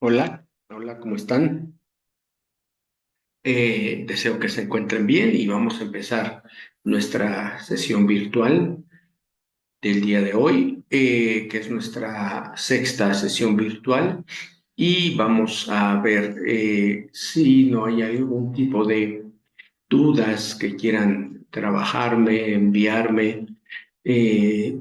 Hola, hola, ¿cómo están? Deseo que se encuentren bien y vamos a empezar nuestra sesión virtual del día de hoy, que es nuestra sexta sesión virtual y vamos a ver si no hay algún tipo de dudas que quieran trabajarme, enviarme. eh,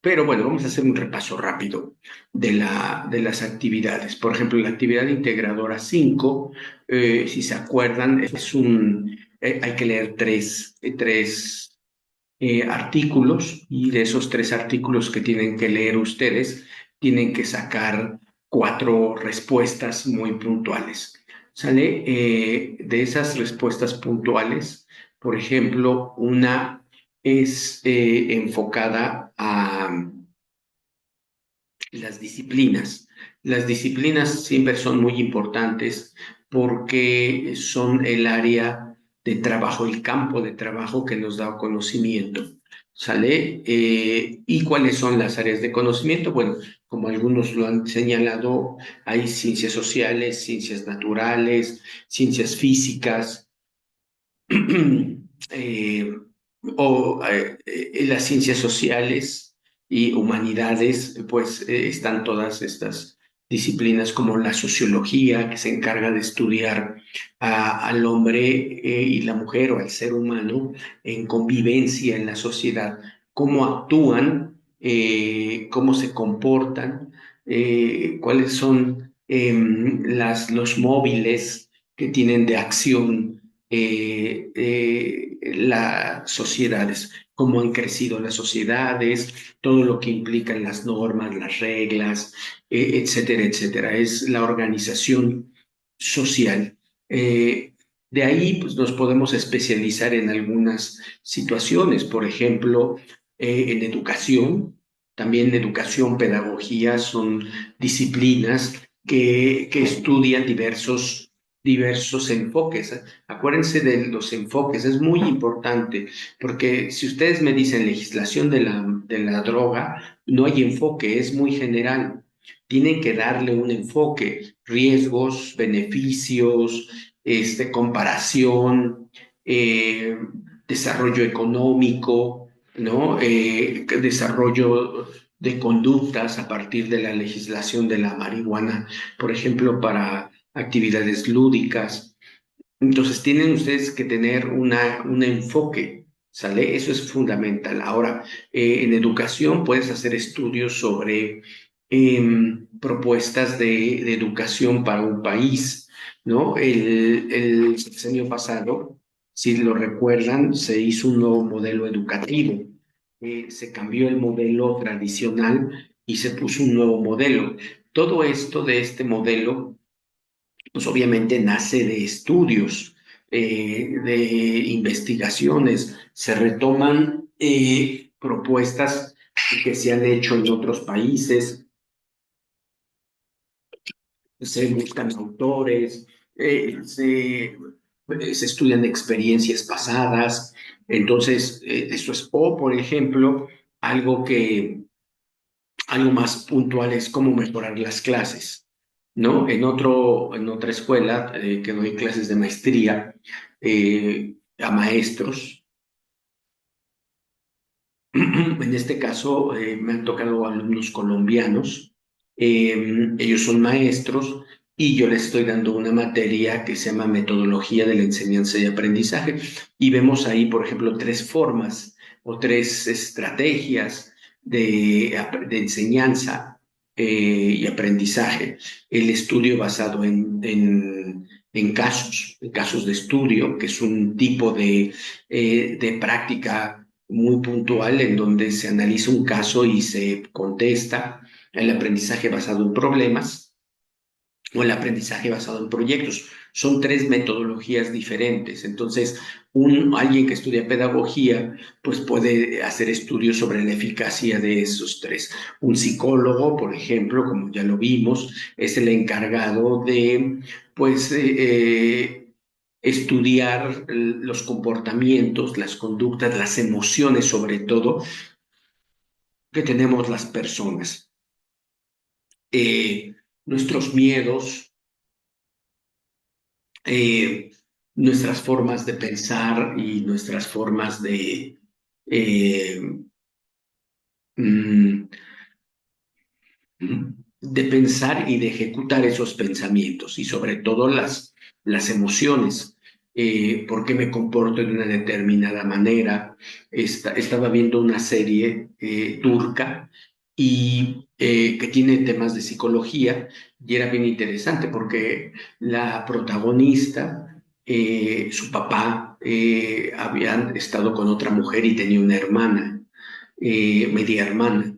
Pero bueno, vamos a hacer un repaso rápido de las actividades. Por ejemplo, la actividad integradora 5, si se acuerdan, hay que leer tres artículos y de esos tres artículos que tienen que leer ustedes, tienen que sacar cuatro respuestas muy puntuales. ¿Sale? De esas respuestas puntuales, por ejemplo, una es enfocada a las disciplinas. Las disciplinas siempre son muy importantes porque son el área de trabajo, el campo de trabajo que nos da conocimiento. ¿Sale? ¿Y cuáles son las áreas de conocimiento? Bueno, como algunos lo han señalado, hay ciencias sociales, ciencias naturales, ciencias físicas, eh, las ciencias sociales y humanidades, pues están todas estas disciplinas como la sociología, que se encarga de estudiar al hombre y la mujer o al ser humano en convivencia en la sociedad, cómo actúan, cómo se comportan, cuáles son los móviles que tienen de acción las sociedades, cómo han crecido las sociedades, todo lo que implican las normas, las reglas, etcétera, etcétera. Es la organización social. De ahí pues, nos podemos especializar en algunas situaciones, por ejemplo, en educación, también educación, pedagogía, son disciplinas que estudian diversos enfoques. Acuérdense de los enfoques, es muy importante, porque si ustedes me dicen legislación de la droga, no hay enfoque, es muy general. Tienen que darle un enfoque, riesgos, beneficios, comparación, eh, desarrollo económico, ¿no? Desarrollo de conductas a partir de la legislación de la marihuana, por ejemplo, para actividades lúdicas. Entonces tienen ustedes que tener un enfoque, ¿sale? Eso es fundamental. Ahora, en educación puedes hacer estudios sobre propuestas de educación para un país, ¿no? El sexenio pasado, si lo recuerdan, se hizo un nuevo modelo educativo. Se cambió el modelo tradicional y se puso un nuevo modelo. Todo esto de este modelo pues obviamente nace de estudios, de investigaciones, se retoman propuestas que se han hecho en otros países, se buscan autores, se estudian experiencias pasadas, entonces eso es, o por ejemplo, algo algo más puntual es cómo mejorar las clases, ¿no? En otra escuela que doy clases de maestría a maestros, en este caso me han tocado alumnos colombianos, ellos son maestros y yo les estoy dando una materia que se llama metodología de la enseñanza y aprendizaje y vemos ahí, por ejemplo, tres formas o tres estrategias de enseñanza y aprendizaje. El estudio basado en casos de estudio, que es un tipo de práctica muy puntual en donde se analiza un caso y se contesta el aprendizaje basado en problemas o el aprendizaje basado en proyectos. Son tres metodologías diferentes. Entonces, alguien que estudia pedagogía, pues puede hacer estudios sobre la eficacia de esos tres. Un psicólogo, por ejemplo, como ya lo vimos, es el encargado de, pues, estudiar los comportamientos, las conductas, las emociones sobre todo que tenemos las personas. nuestros miedos, eh, nuestras formas de pensar y nuestras formas eh, mm, de pensar y de ejecutar esos pensamientos y sobre todo las emociones. ¿Por qué me comporto de una determinada manera? Estaba viendo una serie turca y que tiene temas de psicología y era bien interesante porque la protagonista, su papá, habían estado con otra mujer y tenía una hermana, media hermana.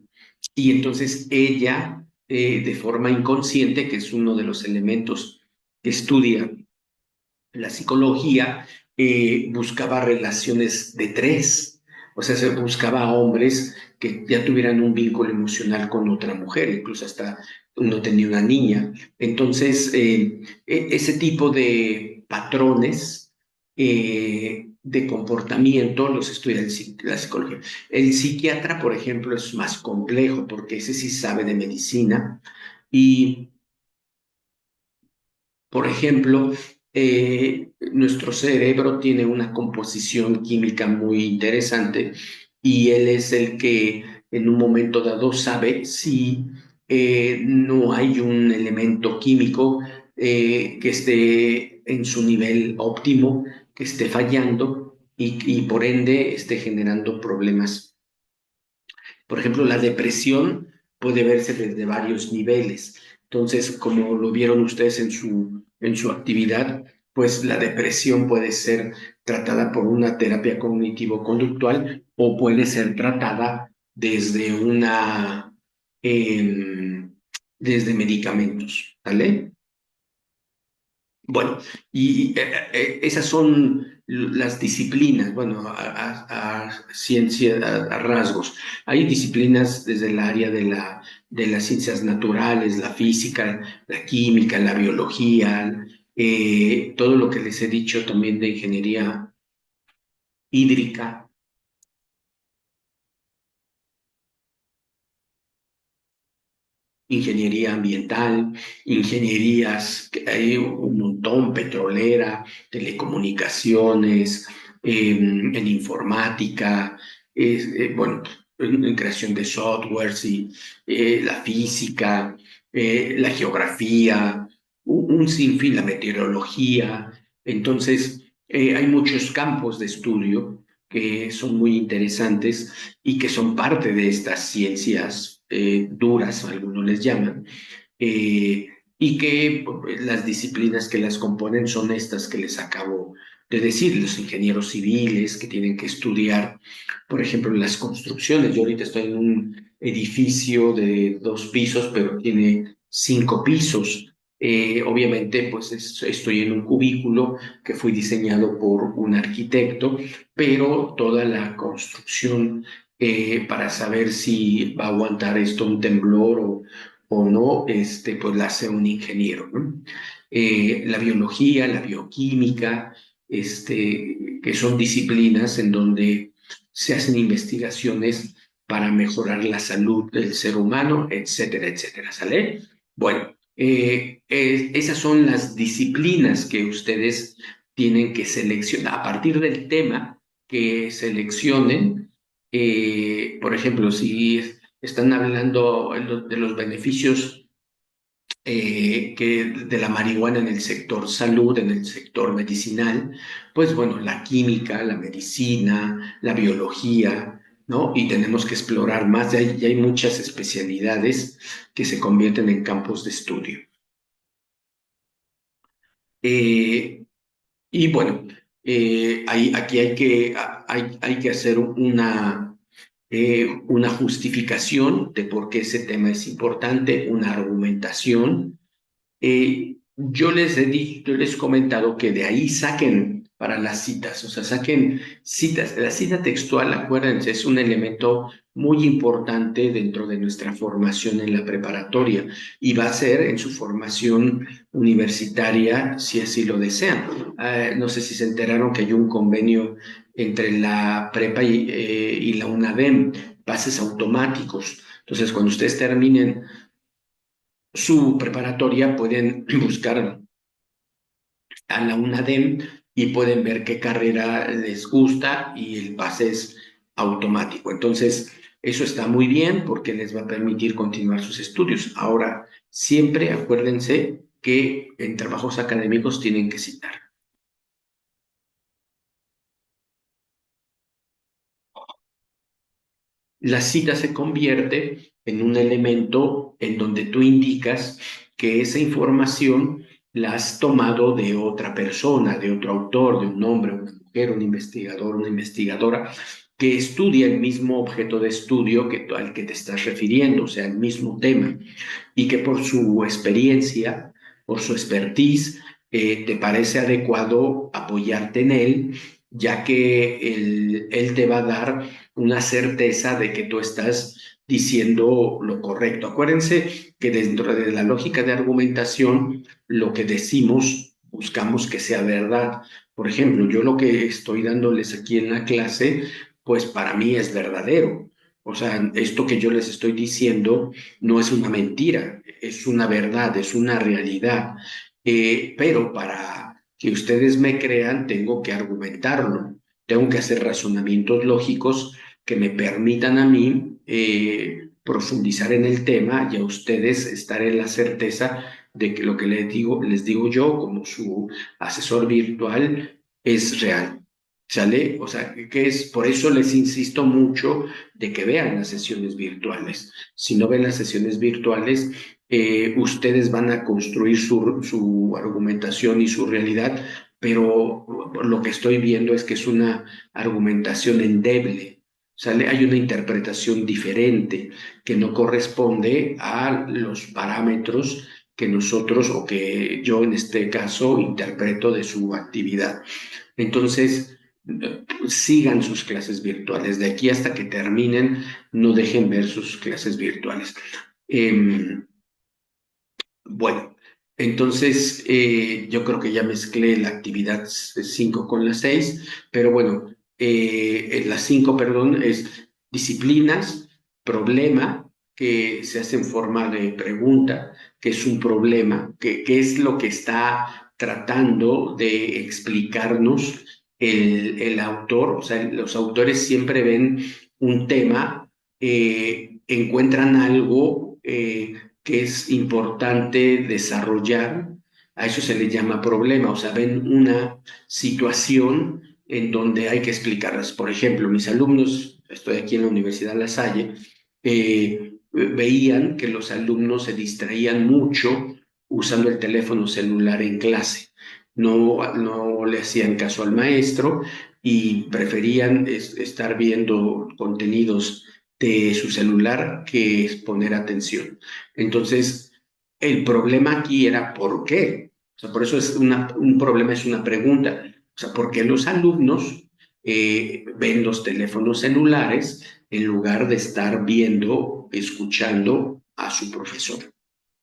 Y entonces ella, de forma inconsciente, que es uno de los elementos que estudia la psicología, buscaba relaciones de tres, o sea, se buscaba hombres que ya tuvieran un vínculo emocional con otra mujer, incluso hasta uno tenía una niña. Entonces, ese tipo de patrones de comportamiento los estudia la psicología. El psiquiatra, por ejemplo, es más complejo porque ese sí sabe de medicina y por ejemplo, nuestro cerebro tiene una composición química muy interesante y él es el que en un momento dado sabe si no hay un elemento químico que esté en su nivel óptimo, que esté fallando y por ende esté generando problemas. Por ejemplo, la depresión puede verse desde varios niveles. Entonces, como lo vieron ustedes en su actividad, pues la depresión puede ser tratada por una terapia cognitivo-conductual o puede ser tratada desde em, desde medicamentos, ¿vale? Bueno, y esas son las disciplinas, bueno, a ciencia, a rasgos. Hay disciplinas desde el área de las ciencias naturales, la física, la química, la biología, todo lo que les he dicho también de ingeniería hídrica, ingeniería ambiental, ingenierías, que hay un montón, petrolera, telecomunicaciones, en informática, bueno, en creación de softwares y la física, la geografía, un sinfín, la meteorología. Entonces, hay muchos campos de estudio que son muy interesantes y que son parte de estas ciencias duras, algunos les llaman, eh, y que las disciplinas que las componen son estas que les acabo de decir, los ingenieros civiles que tienen que estudiar, por ejemplo, las construcciones. Yo ahorita estoy en un edificio de 2 pisos, pero tiene 5 pisos. Obviamente, pues estoy en un cubículo que fue diseñado por un arquitecto, pero toda la construcción para saber si va a aguantar esto un temblor o no, pues la hace un ingeniero, ¿no? La biología, la bioquímica, que son disciplinas en donde se hacen investigaciones para mejorar la salud del ser humano, etcétera, etcétera, ¿sale? Bueno, esas son las disciplinas que ustedes tienen que seleccionar a partir del tema que seleccionen. Por ejemplo, si están hablando de los beneficios de la marihuana en el sector salud, en el sector medicinal, pues bueno, la química, la medicina, la biología, ¿no? Y tenemos que explorar más, ya hay muchas especialidades que se convierten en campos de estudio. Eh, y bueno, aquí hay que hacer una justificación de por qué ese tema es importante, una argumentación. Yo les he comentado que de ahí saquen para las citas, o sea, saquen citas. La cita textual, acuérdense, es un elemento muy importante dentro de nuestra formación en la preparatoria y va a ser en su formación universitaria si así lo desean. No sé si se enteraron que hay un convenio entre la prepa y la UNADEM, pases automáticos. Entonces, cuando ustedes terminen su preparatoria pueden buscar a la UNADEM y pueden ver qué carrera les gusta y el pase es automático. Entonces, eso está muy bien porque les va a permitir continuar sus estudios. Ahora, siempre acuérdense que en trabajos académicos tienen que citar. La cita se convierte en un elemento en donde tú indicas que esa información la has tomado de otra persona, de otro autor, de un hombre, una mujer, un investigador, una investigadora, que estudia el mismo objeto de estudio al que te estás refiriendo, o sea, el mismo tema, y que por su experiencia, por su expertise, te parece adecuado apoyarte en él, ya que él te va a dar una certeza de que tú estás diciendo lo correcto. Acuérdense que dentro de la lógica de argumentación, lo que decimos, buscamos que sea verdad. Por ejemplo, yo lo que estoy dándoles aquí en la clase, pues para mí es verdadero. O sea, esto que yo les estoy diciendo no es una mentira, es una verdad, es una realidad. Pero para que ustedes me crean, tengo que argumentarlo, tengo que hacer razonamientos lógicos que me permitan a mí profundizar en el tema y a ustedes estar en la certeza de que lo que les digo yo como su asesor virtual es real. ¿Sale? O sea, que es por eso les insisto mucho de que vean las sesiones virtuales. Si no ven las sesiones virtuales, ustedes van a construir su argumentación y su realidad, pero lo que estoy viendo es que es una argumentación endeble. ¿Sale? Hay una interpretación diferente que no corresponde a los parámetros que nosotros o que yo en este caso interpreto de su actividad. Entonces, sigan sus clases virtuales. De aquí hasta que terminen, no dejen ver sus clases virtuales. Eh, bueno, entonces yo creo que ya mezclé la actividad 5 con la 6, pero bueno, en la 5, perdón, es disciplinas, problema, que se hace en forma de pregunta, que es un problema, que es lo que está tratando de explicarnos el autor. O sea, los autores siempre ven un tema, encuentran algo. Que es importante desarrollar, a eso se le llama problema, o sea, ven una situación en donde hay que explicarlas. Por ejemplo, mis alumnos, estoy aquí en la Universidad La Salle, veían que los alumnos se distraían mucho usando el teléfono celular en clase. No le hacían caso al maestro y preferían estar viendo contenidos de su celular que es poner atención. Entonces, el problema aquí era ¿por qué? O sea, por eso es un problema, es una pregunta. O sea, ¿por qué los alumnos ven los teléfonos celulares en lugar de estar viendo, escuchando a su profesor?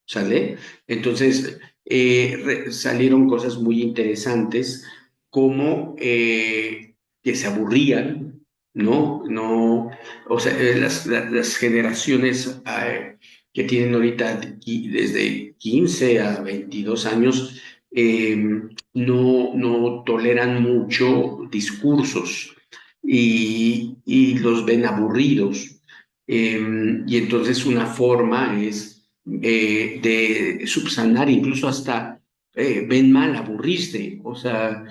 ¿Sale? Entonces, salieron cosas muy interesantes como que se aburrían, ¿no? No, o sea, las generaciones que tienen ahorita desde 15 a 22 años eh, no toleran mucho discursos y los ven aburridos. Y entonces una forma es de subsanar, incluso hasta ven mal aburrirse. O sea,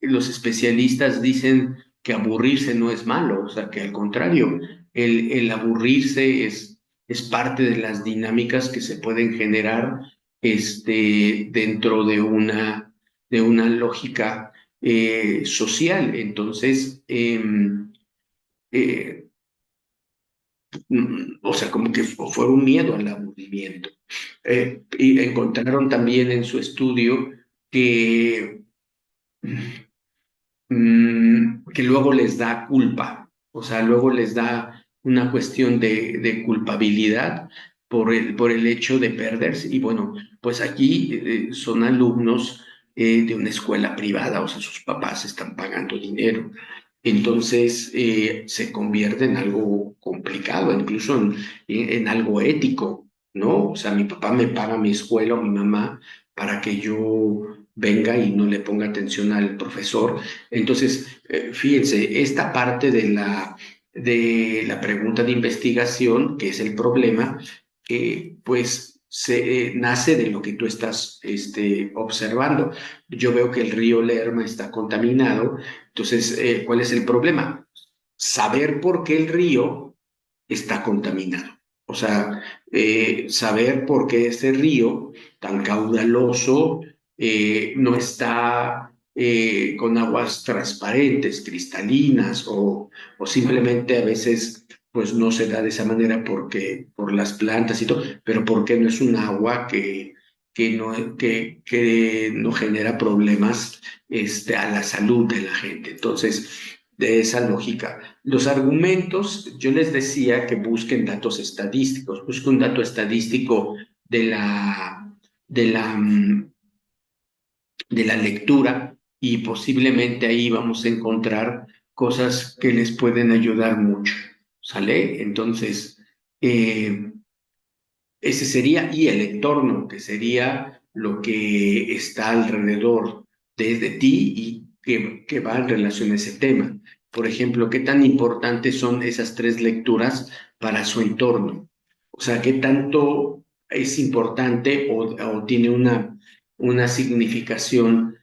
los especialistas dicen que aburrirse no es malo, o sea, que al contrario, el aburrirse es parte de las dinámicas que se pueden generar dentro de una lógica social. Entonces, eh, o sea, como que fue un miedo al aburrimiento. Y encontraron también en su estudio que, que luego les da culpa, o sea, luego les da una cuestión de culpabilidad por el hecho de perderse. Y bueno, pues aquí son alumnos de una escuela privada, o sea, sus papás están pagando dinero. Entonces se convierte en algo complicado, incluso en algo ético. ¿no? O sea, mi papá me paga mi escuela o mi mamá para que yo venga y no le ponga atención al profesor. Entonces, fíjense, esta parte de la pregunta de investigación, que es el problema, pues nace de lo que tú estás observando. Yo veo que el río Lerma está contaminado. Entonces, ¿cuál es el problema? Saber por qué el río está contaminado. O sea, saber por qué ese río tan caudaloso no está con aguas transparentes, cristalinas, o simplemente a veces pues no se da de esa manera porque por las plantas y todo, pero porque no es un agua que no genera problemas a la salud de la gente. Entonces, de esa lógica. Los argumentos, yo les decía que busquen datos estadísticos, busquen un dato estadístico de de la, mm, de la lectura y posiblemente ahí vamos a encontrar cosas que les pueden ayudar mucho, ¿sale? Entonces, eh, ese sería, y el entorno, que sería lo que está alrededor de ti y que va en relación a ese tema. Por ejemplo, ¿qué tan importantes son esas tres lecturas para su entorno? O sea, ¿qué tanto es importante o tiene una significación,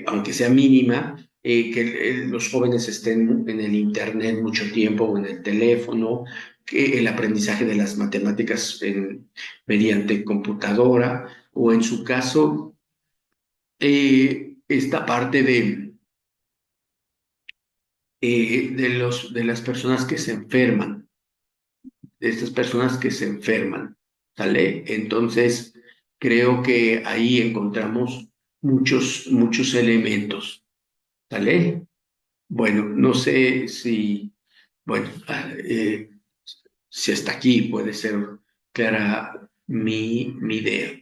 aunque sea mínima, que los jóvenes estén en el Internet mucho tiempo o en el teléfono, que el aprendizaje de las matemáticas mediante computadora o en su caso esta parte de las personas que se enferman, de estas personas que se enferman, ¿sale? Entonces creo que ahí encontramos muchos elementos, ¿sale? Bueno, no sé si, bueno, si hasta aquí puede ser clara mi idea.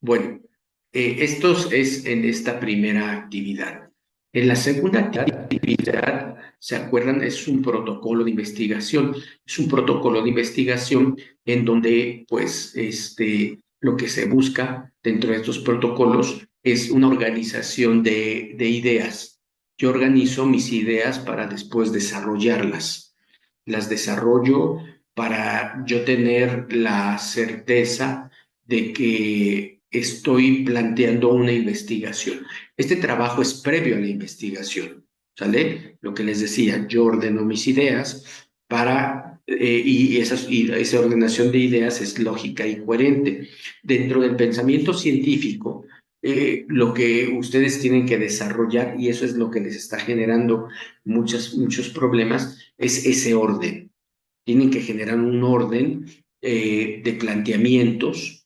Bueno, esto es en esta primera actividad. En la segunda actividad, ¿se acuerdan? Es un protocolo de investigación. Es un protocolo de investigación en donde, pues, lo que se busca dentro de estos protocolos es una organización de ideas. Yo organizo mis ideas para después desarrollarlas. Las desarrollo para yo tener la certeza de que estoy planteando una investigación. Este trabajo es previo a la investigación, ¿sale? Lo que les decía, yo ordeno mis ideas y esa ordenación de ideas es lógica y coherente. Dentro del pensamiento científico, lo que ustedes tienen que desarrollar, y eso es lo que les está generando muchos problemas, es ese orden. Tienen que generar un orden de planteamientos,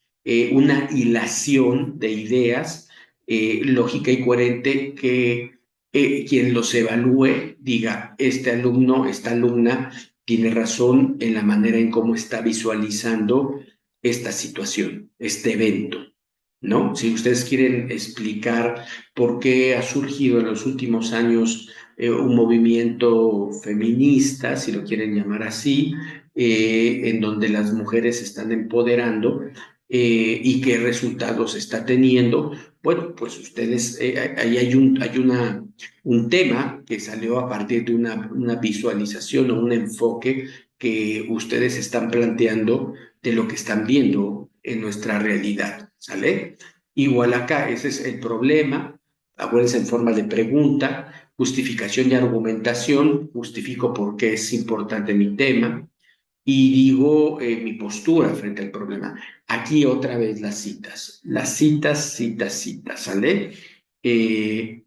una hilación de ideas lógica y coherente que quien los evalúe diga, este alumno, esta alumna tiene razón en la manera en cómo está visualizando esta situación, este evento, ¿no? Si ustedes quieren explicar por qué ha surgido en los últimos años un movimiento feminista, si lo quieren llamar así, en donde las mujeres se están empoderando y qué resultados está teniendo. Bueno, pues ustedes, ahí un tema que salió a partir de una visualización o un enfoque que ustedes están planteando de lo que están viendo en nuestra realidad, ¿sale? Igual acá, ese es el problema. Acuérdense en forma de pregunta, justificación y argumentación, justifico por qué es importante mi tema y digo mi postura frente al problema. Aquí otra vez citas, ¿sale? Eh,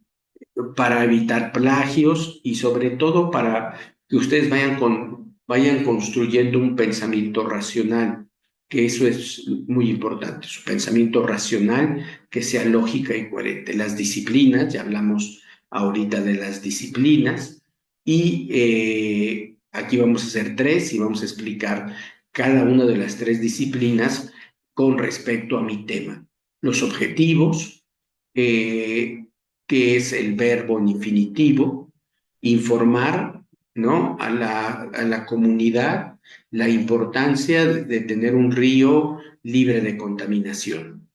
para evitar plagios y sobre todo para que ustedes vayan construyendo un pensamiento racional, que eso es muy importante, su pensamiento racional que sea lógica y coherente. Las disciplinas, ya hablamos ahorita de las disciplinas, y aquí vamos a hacer tres y vamos a explicar cada una de las tres disciplinas con respecto a mi tema. Los objetivos, que es el verbo en infinitivo, informar, ¿no? A la comunidad la importancia de tener un río libre de contaminación,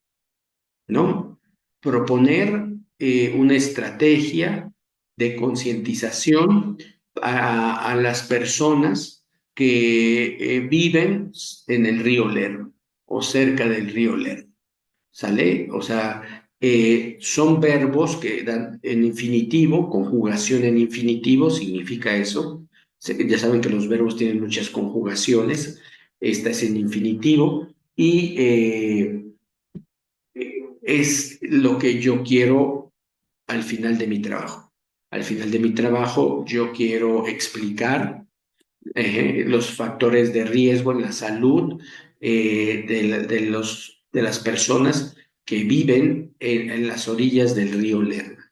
¿no? Proponer una estrategia de concientización a las personas que viven en el río Lerma o cerca del río Lerma, ¿sale? O sea, son verbos que dan en infinitivo, conjugación en infinitivo, significa eso. Ya saben que los verbos tienen muchas conjugaciones, esta es en infinitivo y es lo que yo quiero al final de mi trabajo. Al final de mi trabajo yo quiero explicar los factores de riesgo en la salud de las personas que viven en las orillas del río Lerma,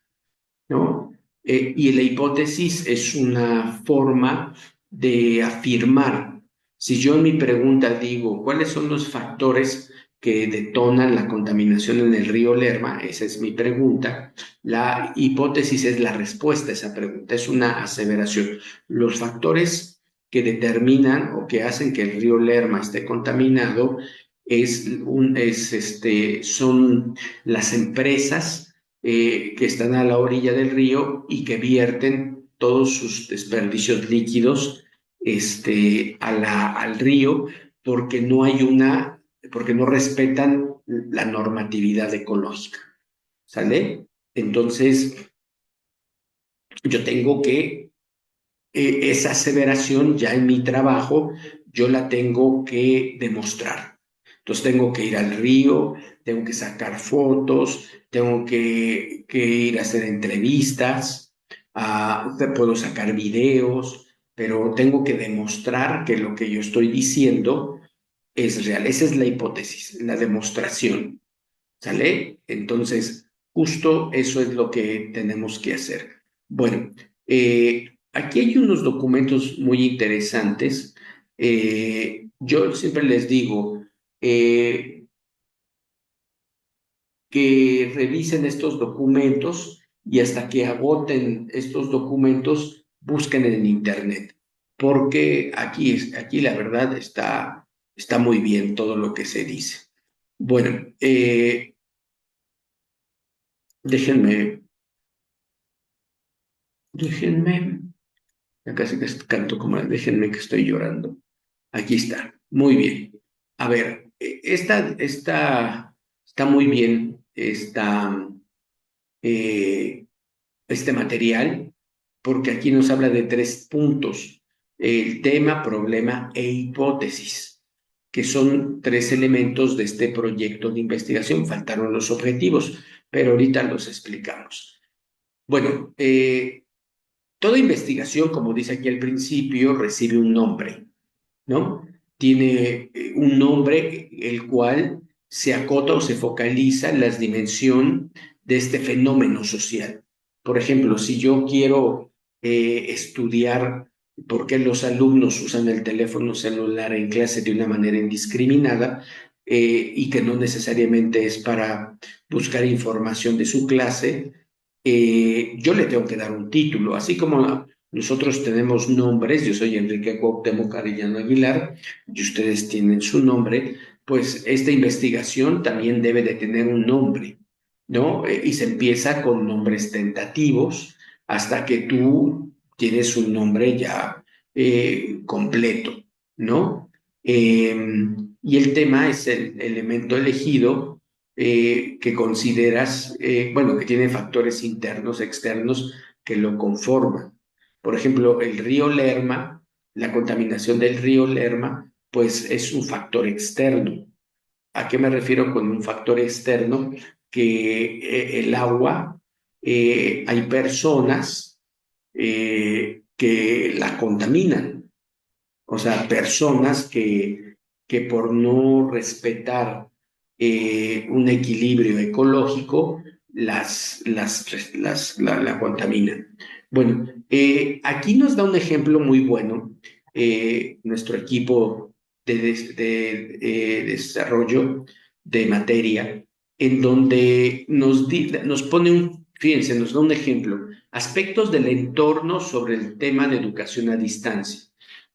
¿no? Y la hipótesis es una forma de afirmar. Si yo en mi pregunta digo, ¿cuáles son los factores que detonan la contaminación en el río Lerma? Esa es mi pregunta. La hipótesis es la respuesta a esa pregunta, es una aseveración. Los factores que determinan o que hacen que el río Lerma esté contaminado son las empresas que están a la orilla del río y que vierten todos sus desperdicios líquidos al río porque porque no respetan la normatividad ecológica, ¿sale? Entonces, yo tengo que esa aseveración ya en mi trabajo, yo la tengo que demostrar. Entonces tengo que ir al río, tengo que sacar fotos, tengo que ir a hacer entrevistas, puedo sacar videos, pero tengo que demostrar que lo que yo estoy diciendo es real. Esa es la hipótesis, la demostración. ¿Sale? Entonces, justo eso es lo que tenemos que hacer. Bueno, aquí hay unos documentos muy interesantes. Yo siempre les digo que revisen estos documentos y hasta que agoten estos documentos, busquen en Internet, porque aquí la verdad está muy bien todo lo que se dice. Bueno, déjenme Déjenme, ya casi que canto como déjenme que estoy llorando. Aquí está, muy bien. A ver, está muy bien eh, este material, porque aquí nos habla de tres puntos: el tema, problema e hipótesis, que son tres elementos de este proyecto de investigación. Faltaron los objetivos, pero ahorita los explicamos. Bueno, toda investigación, como dice aquí al principio, recibe un nombre, ¿no? Tiene un nombre el cual se acota o se focaliza en la dimensión de este fenómeno social. Por ejemplo, si yo quiero estudiar por qué los alumnos usan el teléfono celular en clase de una manera indiscriminada, y que no necesariamente es para buscar información de su clase, yo le tengo que dar un título, así como nosotros tenemos nombres. Yo soy Enrique Cuauhtémoc Arellano Aguilar y ustedes tienen su nombre, pues esta investigación también debe de tener un nombre, ¿no? Y se empieza con nombres tentativos hasta que tú tienes un nombre ya completo, ¿no? Y el tema es el elemento elegido que consideras, bueno, que tiene factores internos, externos que lo conforman. Por ejemplo, el río Lerma, la contaminación del río Lerma, pues es un factor externo. ¿A qué me refiero con un factor externo? Que el agua, hay personas que la contaminan, o sea, personas que por no respetar un equilibrio ecológico, la contaminan. Bueno, aquí nos da un ejemplo muy bueno nuestro equipo de desarrollo de materia, en donde nos pone fíjense, nos da un ejemplo. aspectos del entorno sobre el tema de educación a distancia.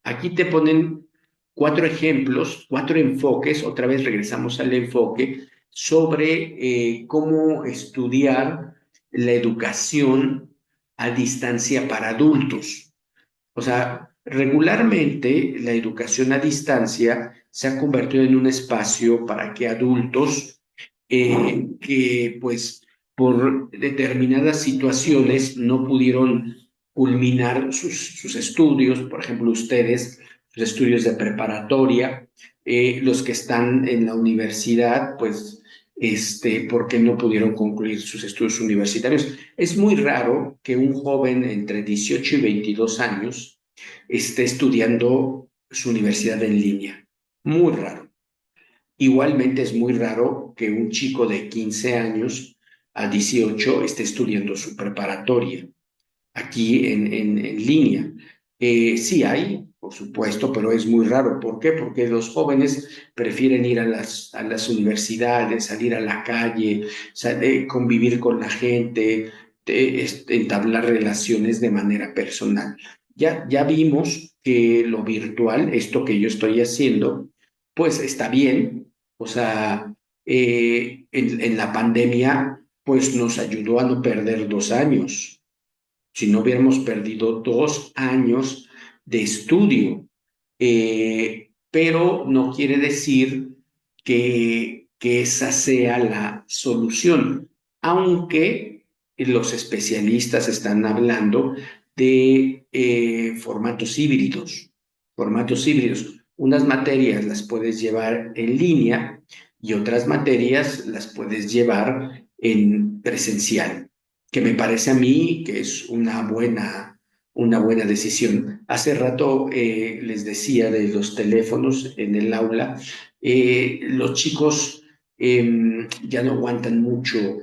Aquí te ponen cuatro ejemplos, cuatro enfoques, otra vez regresamos al enfoque, sobre cómo estudiar la educación a distancia para adultos. O sea, regularmente la educación a distancia se ha convertido en un espacio para que adultos que pues por determinadas situaciones no pudieron culminar sus estudios, por ejemplo, ustedes, sus estudios de preparatoria, los que están en la universidad, pues, porque no pudieron concluir sus estudios universitarios. Es muy raro que un joven entre 18 y 22 años esté estudiando su universidad en línea. Muy raro. Igualmente es muy raro que un chico de 15 años a 18 esté estudiando su preparatoria aquí en línea. Sí hay, por supuesto, pero es muy raro. ¿Por qué? Porque los jóvenes prefieren ir a las universidades, salir a la calle, convivir con la gente, entablar relaciones de manera personal. Ya vimos que lo virtual, esto que yo estoy haciendo, pues está bien. O sea, en la pandemia, pues nos ayudó a no perder 2 años si no hubiéramos perdido 2 años de estudio. Pero no quiere decir que esa sea la solución, aunque los especialistas están hablando de formatos híbridos. Unas materias las puedes llevar en línea y otras materias las puedes llevar en presencial, que me parece a mí que es una buena decisión. Hace rato les decía de los teléfonos en el aula, los chicos ya no aguantan mucho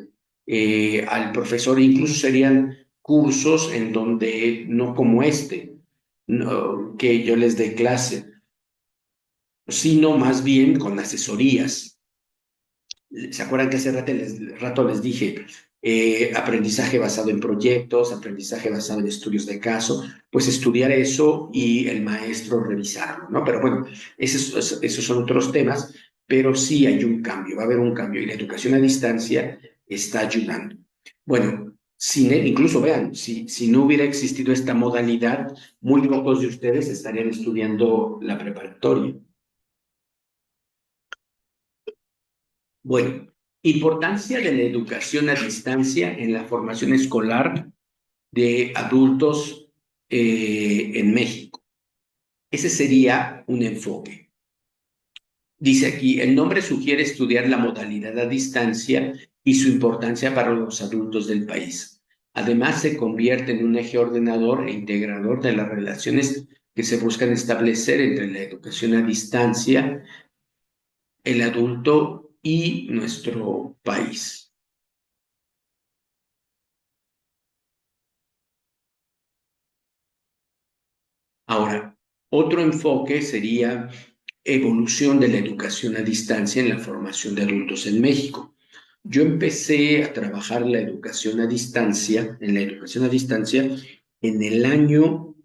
al profesor, incluso serían cursos en donde no como no, que yo les dé clase, sino más bien con asesorías. ¿Se acuerdan que hace rato les dije aprendizaje basado en proyectos, aprendizaje basado en estudios de caso? Pues estudiar eso y el maestro revisarlo, ¿no? Pero bueno, esos son otros temas, pero sí hay un cambio, va a haber un cambio y la educación a distancia está ayudando. Bueno, incluso vean, si no hubiera existido esta modalidad, muy pocos de ustedes estarían estudiando la preparatoria. Bueno, importancia de la educación a distancia en la formación escolar de adultos en México. Ese sería un enfoque. Dice aquí, el nombre sugiere estudiar la modalidad a distancia y su importancia para los adultos del país. Además, se convierte en un eje ordenador e integrador de las relaciones que se buscan establecer entre la educación a distancia, el adulto y nuestro país. Ahora, otro enfoque sería evolución de la educación a distancia en la formación de adultos en México. Yo empecé a trabajar la educación a distancia, en la educación a distancia, en el año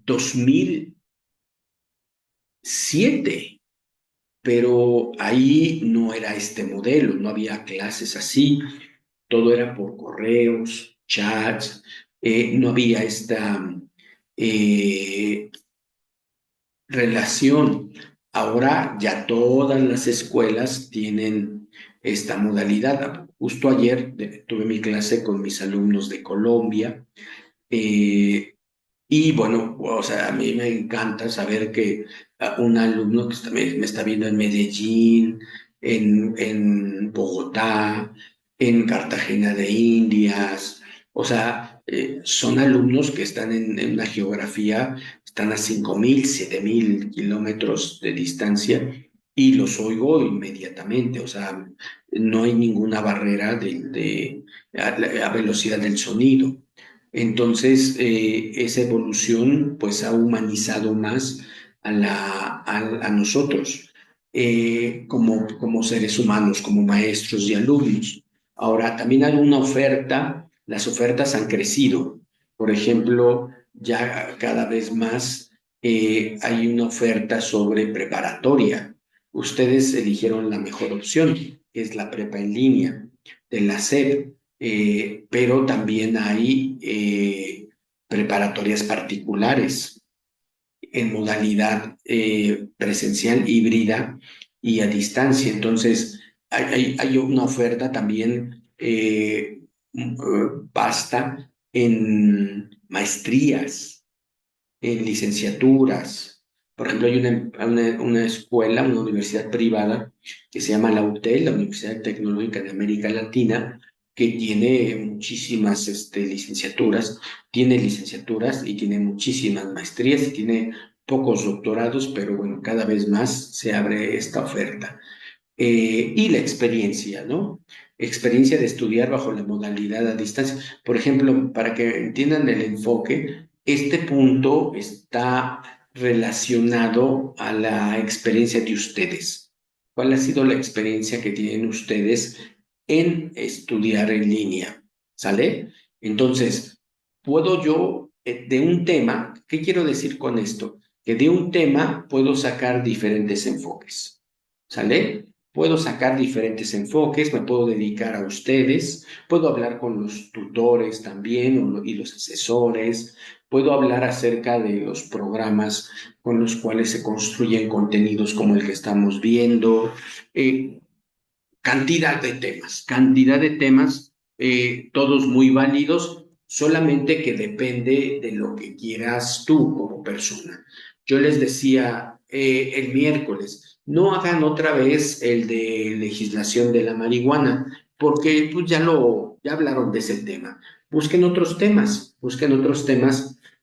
2007, pero ahí no era este modelo, no había clases así, todo era por correos, chats, no había esta eh, relación. Ahora ya todas las escuelas tienen esta modalidad. Justo ayer tuve mi clase con mis alumnos de Colombia eh, y bueno, o sea, a mí me encanta saber que un alumno que me está viendo en Medellín, en Bogotá, en Cartagena de Indias, o sea, son alumnos que están en una geografía, están a 5.000, 7.000 kilómetros de distancia y los oigo inmediatamente, o sea, no hay ninguna barrera a velocidad del sonido. Entonces, esa evolución pues ha humanizado más a nosotros como seres humanos, como maestros y alumnos. Ahora, también hay una oferta las ofertas han crecido. Por ejemplo, ya cada vez más hay una oferta sobre preparatoria. Ustedes eligieron la mejor opción, que es la prepa en línea de la SEP, pero también hay preparatorias particulares en modalidad presencial, híbrida y a distancia. Entonces, hay una oferta también vasta en maestrías, en licenciaturas. Por ejemplo, hay una escuela, una universidad privada que se llama la UTEL, la Universidad Tecnológica de América Latina, que tiene muchísimas tiene licenciaturas y tiene muchísimas maestrías y tiene pocos doctorados, pero bueno, cada vez más se abre esta oferta. Y la experiencia, ¿no? Experiencia de estudiar bajo la modalidad a distancia. Por ejemplo, para que entiendan el enfoque, este punto está relacionado a la experiencia de ustedes. ¿Cuál ha sido la experiencia que tienen ustedes en estudiar en línea? ¿Sale? Entonces, puedo yo, de un tema, ¿qué quiero decir con esto? Que de un tema puedo sacar diferentes enfoques. ¿Sale? Puedo sacar diferentes enfoques, me puedo dedicar a ustedes, puedo hablar con los tutores también y los asesores, puedo hablar acerca de los programas con los cuales se construyen contenidos como el que estamos viendo, eh, cantidad de temas, todos muy válidos, solamente que depende de lo que quieras tú como persona. Yo les decía el miércoles, no hagan otra vez el de legislación de la marihuana, porque pues ya hablaron de ese tema. Busquen otros temas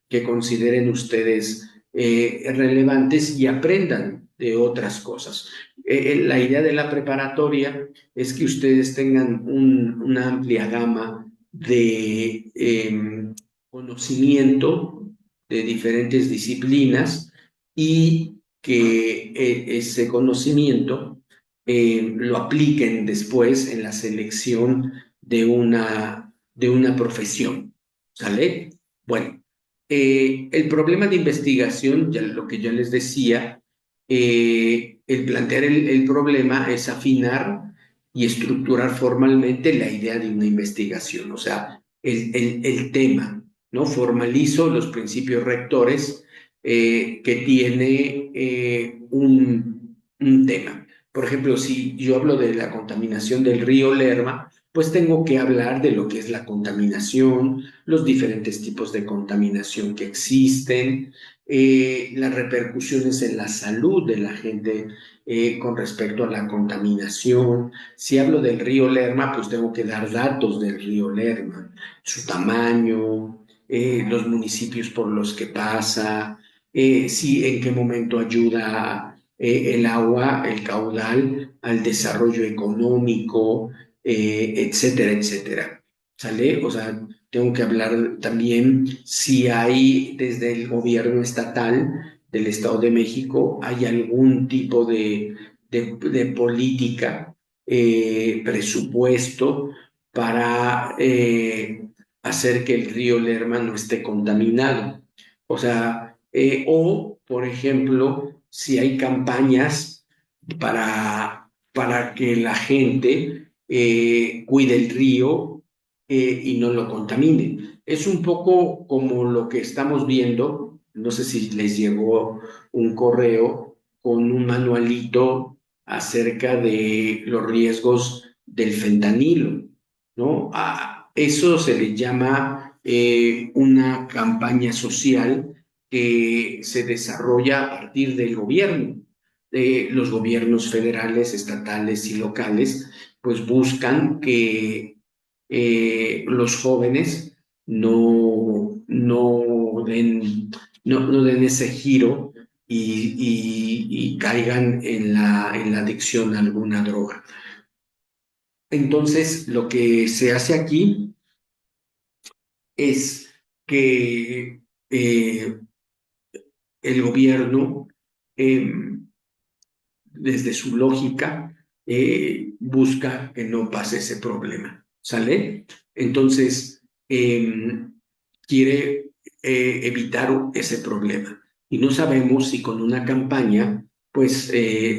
que consideren ustedes relevantes y aprendan de otras cosas. La idea de la preparatoria es que ustedes tengan una amplia gama de conocimiento de diferentes disciplinas y que ese conocimiento lo apliquen después en la selección de una profesión. ¿Sale? Bueno, el problema de investigación, ya lo que yo les decía, el plantear el problema es afinar y estructurar formalmente la idea de una investigación, o sea, el tema, ¿no? Formalizo los principios rectores que tiene un tema. Por ejemplo, si yo hablo de la contaminación del río Lerma, pues tengo que hablar de lo que es la contaminación, los diferentes tipos de contaminación que existen, las repercusiones en la salud de la gente con respecto a la contaminación. Si hablo del río Lerma, pues tengo que dar datos del río Lerma, su tamaño, los municipios por los que pasa, si en qué momento ayuda el agua, el caudal, al desarrollo económico, etcétera, etcétera. ¿Sale? O sea, tengo que hablar también si hay desde el gobierno estatal del Estado de México, hay algún tipo de política, presupuesto para hacer que el río Lerma no esté contaminado. O sea, por ejemplo, si hay campañas para que la gente cuide el río y no lo contamine. Es un poco como lo que estamos viendo, no sé si les llegó un correo con un manualito acerca de los riesgos del fentanilo, ¿no? A eso se le llama una campaña social que se desarrolla a partir del gobierno. Los gobiernos federales, estatales y locales, pues buscan que los jóvenes no den ese giro y caigan en la adicción a alguna droga. Entonces, lo que se hace aquí es que el gobierno, eh, desde su lógica, busca que no pase ese problema. ¿Sale? Entonces, eh, quiere evitar ese problema. Y no sabemos si con una campaña, pues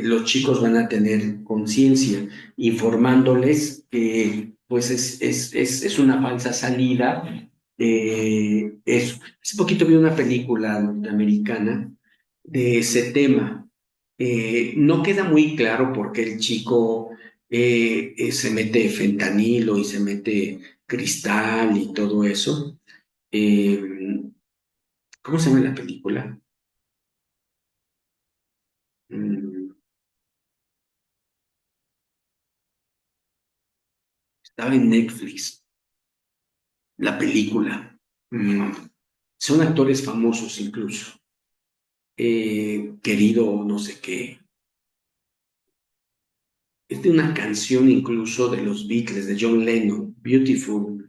los chicos van a tener conciencia, informándoles que pues es una falsa salida. Hace poquito vi una película norteamericana de ese tema. No queda muy claro por qué el chico se mete fentanilo y se mete cristal y todo eso. Eh, ¿Cómo se llama la película? Mm, Estaba en Netflix, la película. Mm, Son actores famosos incluso. Querido, no sé qué. Es de una canción incluso de los Beatles, de John Lennon, Beautiful,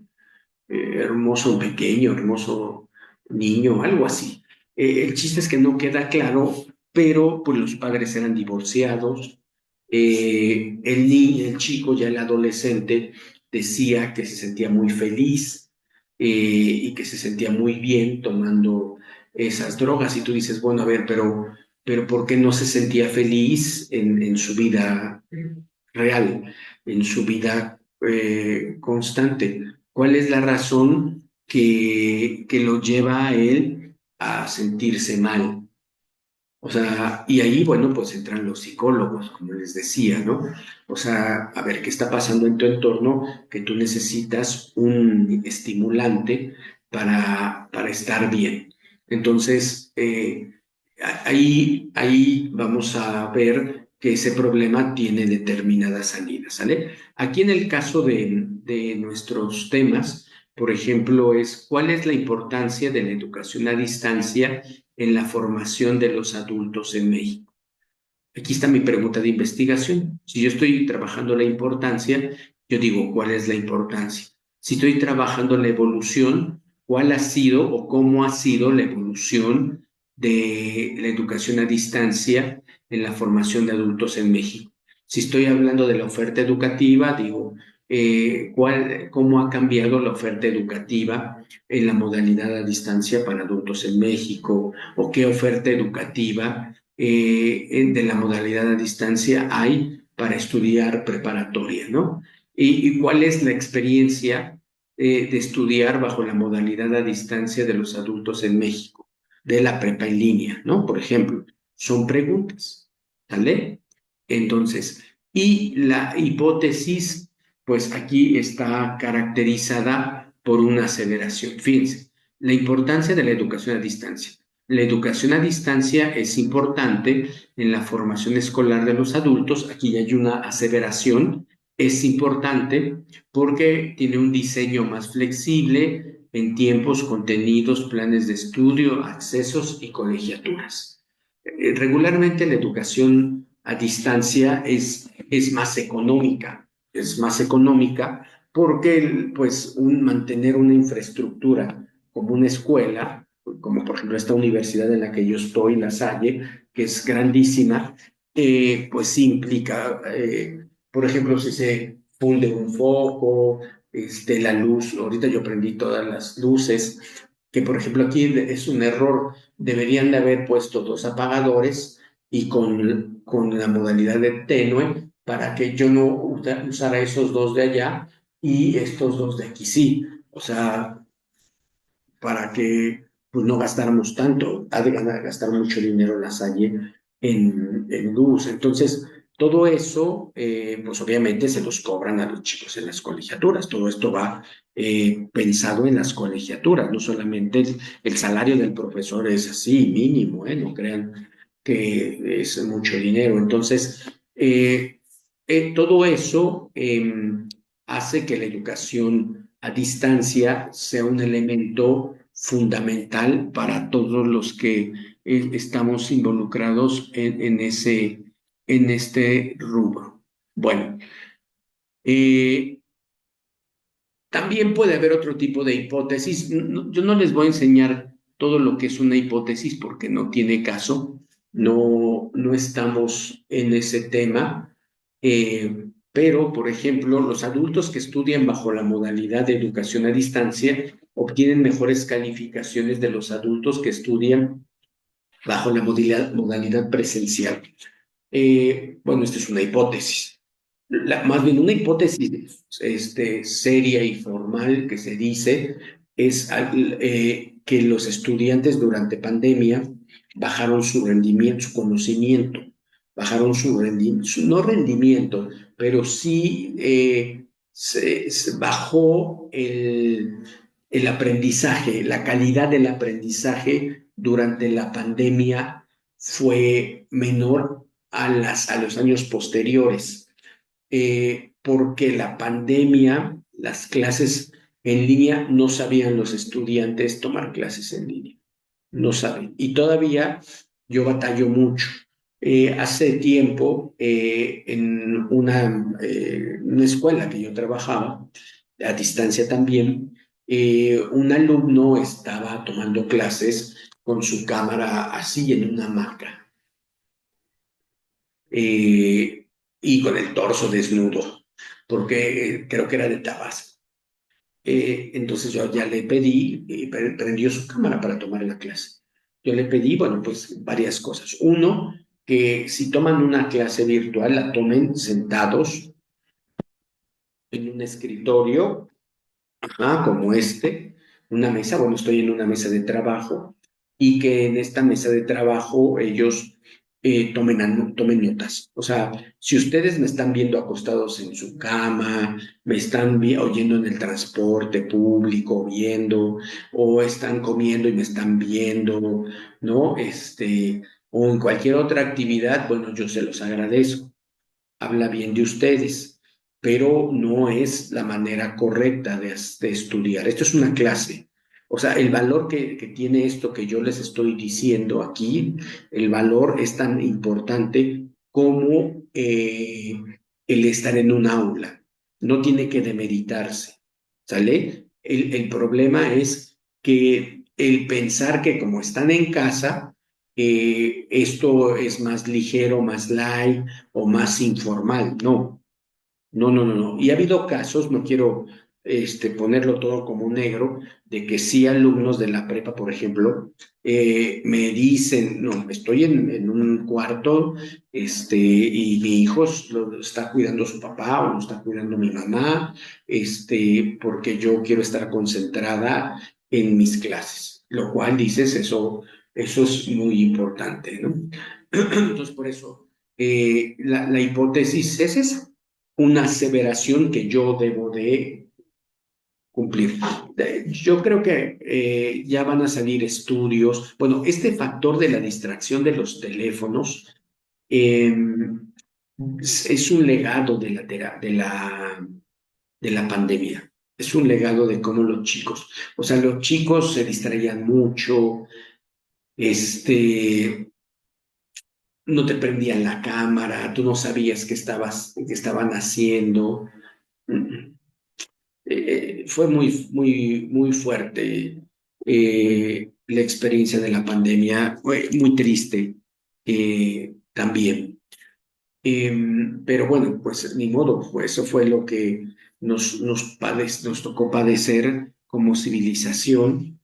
hermoso pequeño, hermoso niño, algo así. El chiste es que no queda claro, pero pues los padres eran divorciados. El chico, ya el adolescente, decía que se sentía muy feliz y que se sentía muy bien tomando esas drogas. Y tú dices, bueno, a ver, pero ¿por qué no se sentía feliz en su vida real, en su vida constante? ¿Cuál es la razón que lo lleva a él a sentirse mal? O sea, y ahí, bueno, pues entran los psicólogos, como les decía, ¿no? O sea, a ver qué está pasando en tu entorno, que tú necesitas un estimulante para estar bien. Entonces, ahí vamos a ver que ese problema tiene determinadas salidas, ¿sale? Aquí en el caso de nuestros temas, por ejemplo, es cuál es la importancia de la educación a distancia en la formación de los adultos en México. Aquí está mi pregunta de investigación. Si yo estoy trabajando la importancia, yo digo, ¿cuál es la importancia? Si estoy trabajando la evolución, ¿cuál ha sido o cómo ha sido la evolución de la educación a distancia en la formación de adultos en México? Si estoy hablando de la oferta educativa, digo, ¿cómo ha cambiado la oferta educativa en la modalidad a distancia para adultos en México? ¿O qué oferta educativa de la modalidad a distancia hay para estudiar preparatoria, ¿no? Y cuál es la experiencia de estudiar bajo la modalidad a distancia de los adultos en México, de la prepa en línea, ¿no? Por ejemplo, son preguntas, ¿vale? Entonces, y la hipótesis, pues aquí está caracterizada por una aceleración. Fíjense, la importancia de la educación a distancia. La educación a distancia es importante en la formación escolar de los adultos. Aquí hay una aseveración. Es importante porque tiene un diseño más flexible en tiempos, contenidos, planes de estudio, accesos y colegiaturas. Regularmente la educación a distancia es más económica, porque pues mantener una infraestructura como una escuela, como por ejemplo esta universidad en la que yo estoy, La Salle, que es grandísima, pues sí implica, por ejemplo, si se funde un foco, la luz, ahorita yo prendí todas las luces, que por ejemplo aquí es un error, deberían de haber puesto dos apagadores y con la modalidad de tenue para que yo no usara esos dos de allá y estos dos de aquí sí. O sea, para que pues, no gastáramos tanto, ha de gastar mucho dinero la Salle en luz. Entonces, todo eso, pues obviamente se los cobran a los chicos en las colegiaturas. Todo esto va pensado en las colegiaturas, no solamente el salario del profesor es así, mínimo, no crean que es mucho dinero. Entonces, todo eso hace que la educación a distancia sea un elemento fundamental para todos los que estamos involucrados en este rubro. Bueno, eh, también puede haber otro tipo de hipótesis. Yo no les voy a enseñar todo lo que es una hipótesis porque no tiene caso. No estamos en ese tema. pero, por ejemplo, los adultos que estudian bajo la modalidad de educación a distancia obtienen mejores calificaciones de los adultos que estudian bajo la modalidad presencial. Bueno, esta es una hipótesis. Más bien una hipótesis seria y formal que se dice es que los estudiantes durante pandemia bajaron su rendimiento, su conocimiento, bajaron su rendimiento, no rendimiento, pero sí se bajó el aprendizaje, la calidad del aprendizaje durante la pandemia fue menor a los años posteriores, porque la pandemia, las clases en línea, no sabían los estudiantes tomar clases en línea, no saben. Y todavía yo batallo mucho. Hace tiempo, en una escuela que yo trabajaba, a distancia también, un alumno estaba tomando clases con su cámara así en una hamaca, eh, y con el torso desnudo, porque creo que era de Tabasco. Entonces yo ya le pedí, prendió su cámara para tomar la clase. Yo le pedí, bueno, pues varias cosas. Uno, que si toman una clase virtual, la tomen sentados en un escritorio, como una mesa, bueno, estoy en una mesa de trabajo, y que en esta mesa de trabajo ellos tomen notas. O sea, si ustedes me están viendo acostados en su cama, me están oyendo en el transporte público, viendo, o están comiendo y me están viendo, ¿no? O en cualquier otra actividad, bueno, yo se los agradezco, habla bien de ustedes, pero no es la manera correcta de estudiar. Esto es una clase. O sea, el valor que tiene esto que yo les estoy diciendo aquí, el valor es tan importante como el estar en un aula. No tiene que demeritarse, ¿sale? El problema es que el pensar que como están en casa, esto es más ligero, más light o más informal. No, no, no, no, no. Y ha habido casos, no quiero ponerlo todo como negro, de que sí alumnos de la prepa, por ejemplo, me dicen, no, estoy en un cuarto, y mi hijo lo está cuidando su papá o lo está cuidando mi mamá, porque yo quiero estar concentrada en mis clases, lo cual dices, eso es muy importante, ¿no? Entonces, por eso, la hipótesis es esa, una aseveración que yo debo de cumplir. Yo creo que ya van a salir estudios. Bueno, este factor de la distracción de los teléfonos eh, es un legado de la pandemia. Es un legado de cómo los chicos, o sea, los chicos se distraían mucho, no te prendían la cámara, tú no sabías qué estaban haciendo. Mm, Fue muy, muy, muy fuerte la experiencia de la pandemia, fue muy triste también. Pero bueno, pues ni modo, pues eso fue lo que nos tocó padecer como civilización.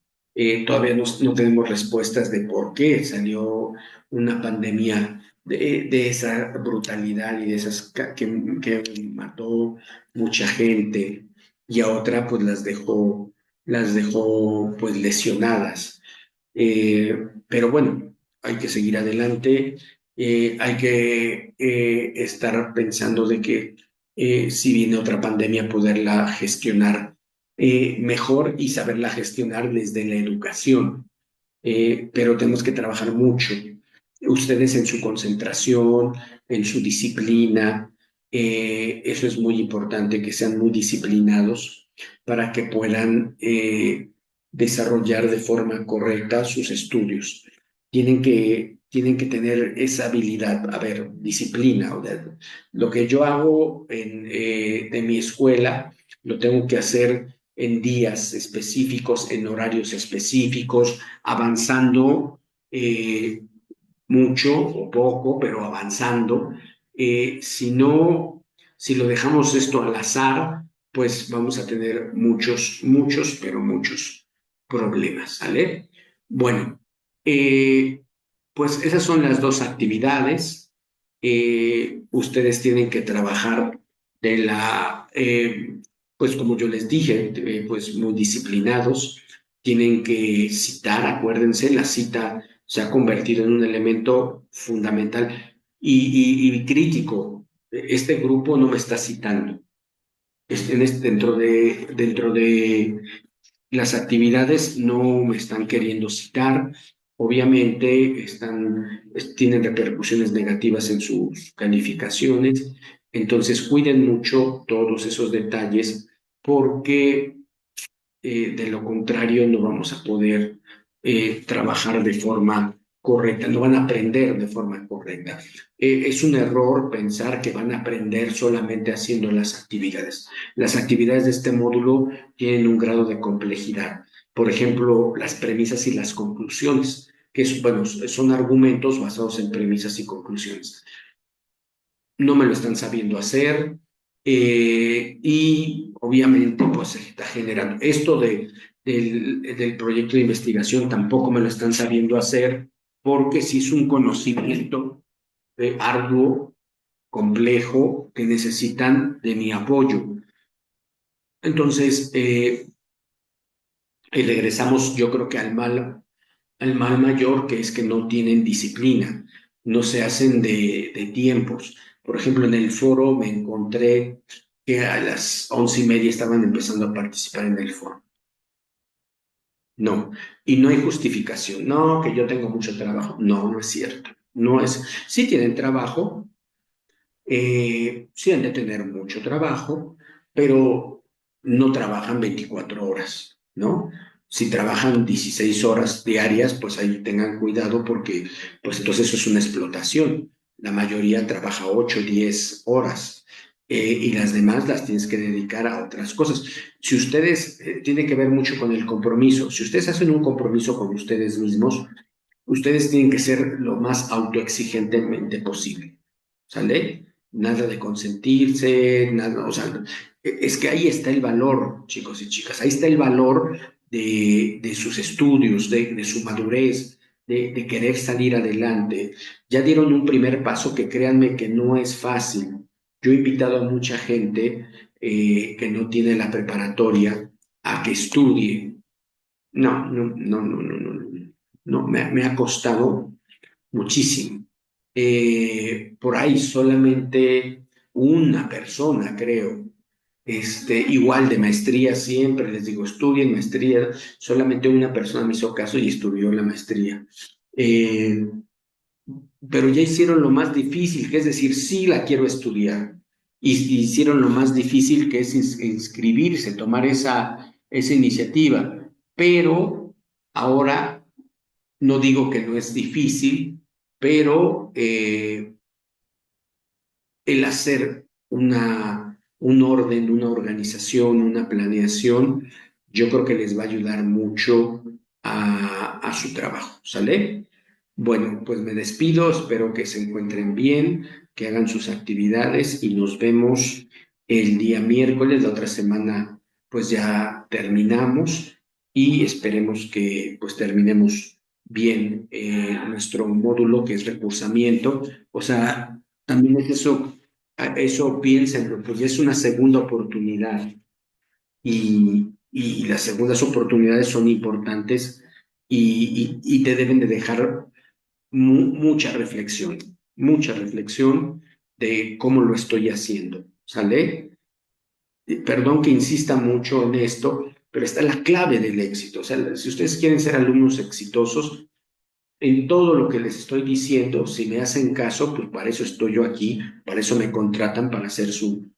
Todavía no tenemos respuestas de por qué salió una pandemia de esa brutalidad y de esas que mató mucha gente, y a otra pues las dejó pues lesionadas. Pero bueno, hay que seguir adelante, hay que estar pensando de que si viene otra pandemia, poderla gestionar mejor y saberla gestionar desde la educación. Pero tenemos que trabajar mucho. Ustedes en su concentración, en su disciplina, eso es muy importante, que sean muy disciplinados para que puedan desarrollar de forma correcta sus estudios. Tienen que tener esa habilidad, a ver, disciplina. Lo que yo hago de mi escuela, lo tengo que hacer en días específicos, en horarios específicos, avanzando mucho o poco, pero avanzando. Si no Si lo dejamos esto al azar, pues vamos a tener muchos, pero muchos problemas, ¿sale? Bueno, pues esas son las dos actividades. Ustedes tienen que trabajar de pues como yo les dije, pues muy disciplinados. Tienen que citar, acuérdense, la cita se ha convertido en un elemento fundamental y crítico. Este grupo no me está citando. Dentro de las actividades no me están queriendo citar. Obviamente tienen repercusiones negativas en sus calificaciones. Entonces cuiden mucho todos esos detalles porque de lo contrario no vamos a poder trabajar de forma correcta, no van a aprender de forma correcta. Es un error pensar que van a aprender solamente haciendo las actividades. Las actividades de este módulo tienen un grado de complejidad. Por ejemplo, las premisas y las conclusiones, bueno, son argumentos basados en premisas y conclusiones. No me lo están sabiendo hacer, y obviamente pues se está generando esto del proyecto de investigación, tampoco me lo están sabiendo hacer porque sí es un conocimiento arduo, complejo, que necesitan de mi apoyo. Entonces, regresamos yo creo que al mal mayor, que es que no tienen disciplina, no se hacen de tiempos. Por ejemplo, en el foro me encontré que a las 11:30 estaban empezando a participar en el foro. No, y no hay justificación. No, que yo tengo mucho trabajo. No, no es cierto. No es. Sí tienen trabajo, sí han de tener mucho trabajo, pero no trabajan 24 horas, ¿no? Si trabajan 16 horas diarias, pues ahí tengan cuidado porque, pues entonces eso es una explotación. La mayoría trabaja 8, 10 horas, y las demás las tienes que dedicar a otras cosas. Si ustedes, tiene que ver mucho con el compromiso, si ustedes hacen un compromiso con ustedes mismos, ustedes tienen que ser lo más autoexigentemente posible, ¿sale? Nada de consentirse, nada, o sea, es que ahí está el valor, chicos y chicas, ahí está el valor de sus estudios, de su madurez, de querer salir adelante. Ya dieron un primer paso que créanme que no es fácil. Yo he invitado a mucha gente que no tiene la preparatoria a que estudie. No, no, no, no, no, no, no, no, me ha costado muchísimo. Por ahí solamente una persona, creo, igual de maestría siempre, les digo, estudien maestría, solamente una persona me hizo caso y estudió la maestría. Eh, pero ya hicieron lo más difícil, que es decir, sí la quiero estudiar. Y hicieron lo más difícil, que es inscribirse, tomar esa iniciativa. Pero ahora no digo que no es difícil, pero el hacer un orden, una organización, una planeación, yo creo que les va a ayudar mucho a su trabajo, ¿sale? Bueno, pues me despido, espero que se encuentren bien, que hagan sus actividades y nos vemos el día miércoles. La otra semana pues ya terminamos y esperemos que pues terminemos bien nuestro módulo que es recursamiento. O sea, también es eso piénsenlo, pues ya es una segunda oportunidad y las segundas oportunidades son importantes y te deben de dejar mucha reflexión de cómo lo estoy haciendo, ¿sale? Perdón que insista mucho en esto, pero está la clave del éxito. O sea, si ustedes quieren ser alumnos exitosos, en todo lo que les estoy diciendo, si me hacen caso, pues para eso estoy yo aquí, para eso me contratan, para ser su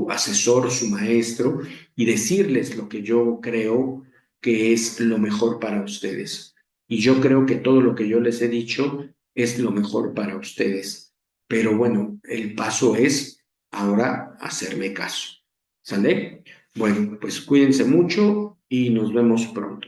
asesor, su maestro, y decirles lo que yo creo que es lo mejor para ustedes. Y yo creo que todo lo que yo les he dicho es lo mejor para ustedes. Pero bueno, el paso es ahora hacerme caso. ¿Sale? Bueno, pues cuídense mucho y nos vemos pronto.